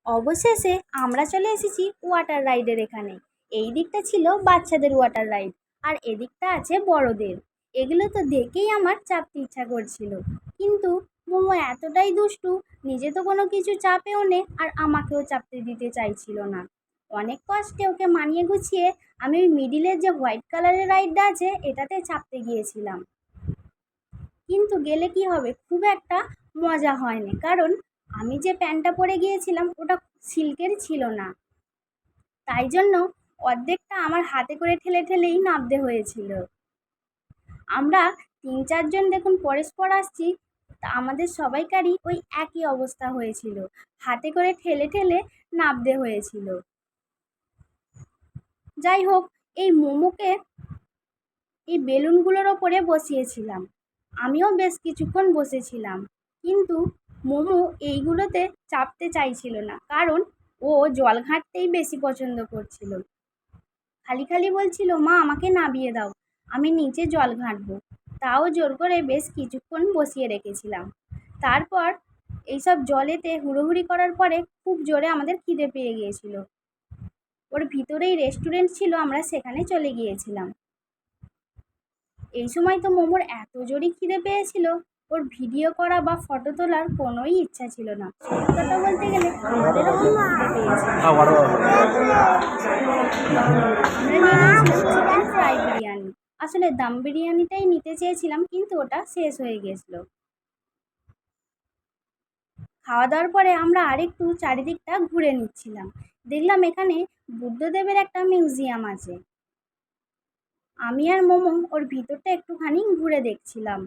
অবশেষে আমরা চলে এসেছি ওয়াটার রাইডের এখানে। এই দিকটা ছিল বাচ্চাদের ওয়াটার রাইড, আর এদিকটা আছে বড়দের। এগুলো তো দেখেই আমার চাপতে ইচ্ছা করছিল, কিন্তু মোমো এতটাই দুষ্টু, নিজে তো কোনো কিছু চাপেও নে আর আমাকেও চাপতে দিতে চাইছিল না। অনেক কষ্টে ওকে মানিয়ে গুছিয়ে আমি ওই মিডিলের যে হোয়াইট কালারের রাইডটা আছে এটাতে চাপতে গিয়েছিলাম। কিন্তু গেলে কি হবে, খুব একটা মজা হয়নি, কারণ আমি যে প্যান্টটা পরে গিয়েছিলাম ওটা সিল্কের ছিল না। তাই জন্য অর্ধেকটা আমার হাতে করে ঠেলে ঠেলেই নামতে হয়েছিল। আমরা 3-4 জন দেখুন পরস্পর আসছি, তা আমাদের সবাইকারই ওই একই অবস্থা হয়েছিল, হাতে করে ঠেলে ঠেলে নামতে হয়েছিল। যাই হোক, এই মোমোকে এই বেলুনগুলোর ওপরে বসিয়েছিলাম, আমিও বেশ কিছুক্ষণ বসেছিলাম, কিন্তু মোমো এইগুলোতে চাপতে চাইছিল না, কারণ ও জল ঘাঁটতেই বেশি পছন্দ করছিল। খালি খালি বলছিল, মা আমাকে নামিয়ে দাও, আমি নিচে জল ঘাঁটবো। তাও জোর করে বেশ কিছুক্ষণ বসিয়ে রেখেছিলাম। তারপর এইসব জলেতে হুড়োহুড়ি করার পরে খুব জোরে আমাদের খিদে পেয়ে গিয়েছিল। ওর ভিতরেই রেস্টুরেন্ট ছিল, আমরা সেখানে চলে গিয়েছিলাম। এই সময় তো মোমোর এত জোরই খিদে পেয়েছিল, ওর ভিডিও করা বা ফটো তোলার কোনোই ইচ্ছা ছিল না। সত্যি কথা বলতে গেলে আমাদেরও খুব খিদে পেয়েছিল। আমরা নিয়ে নিয়েছিলাম চিকেন ফ্রাই বিরিয়ানি। আসলে দম বিরিয়ানিটাই নিতে চেয়েছিলাম, কিন্তু ওটা শেষ হয়ে গেছিলো। খাওয়া দাওয়ার পরে আমরা আরেকটু চারিদিকটা ঘুরে নিচ্ছিলাম। দেখলাম এখানে বুদ্ধদেবের একটা মিউজিয়াম আছে। আমি আর মোমো ওর ভিতরটা একটুখানি ঘুরে দেখছিলাম,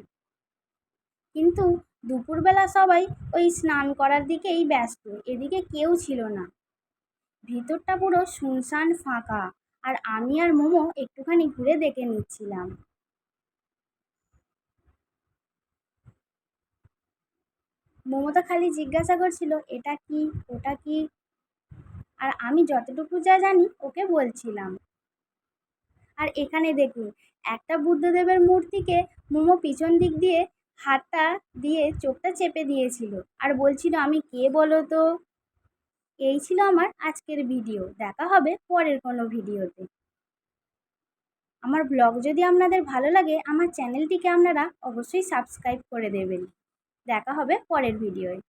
কিন্তু দুপুরবেলা সবাই ওই স্নান করার দিকেই ব্যস্ত, এদিকে কেউ ছিল না। ভিতরটা পুরো শুনশান ফাঁকা, আর আমি আর মোমো একটুখানি ঘুরে দেখে নিচ্ছিলাম। মোমো তো খালি জিজ্ঞাসা করছিল এটা কি, ওটা কি, আর আমি যতটুকু যা জানি ওকে বলছিলাম। আর এখানে দেখুন, একটা বুদ্ধদেবের মূর্তিকে মোমো পিছন দিক দিয়ে হাতটা দিয়ে চোখটা চেপে দিয়েছিল, আর বলছিল আমি কে বলো তো। এই ছিল আমার আজকের ভিডিও, দেখা হবে পরের কোনো ভিডিওতে। আমার ব্লগ যদি আপনাদের ভালো লাগে, আমার চ্যানেলটিকে আপনারা অবশ্যই সাবস্ক্রাইব করে দেবেন। দেখা হবে পরের ভিডিওয়।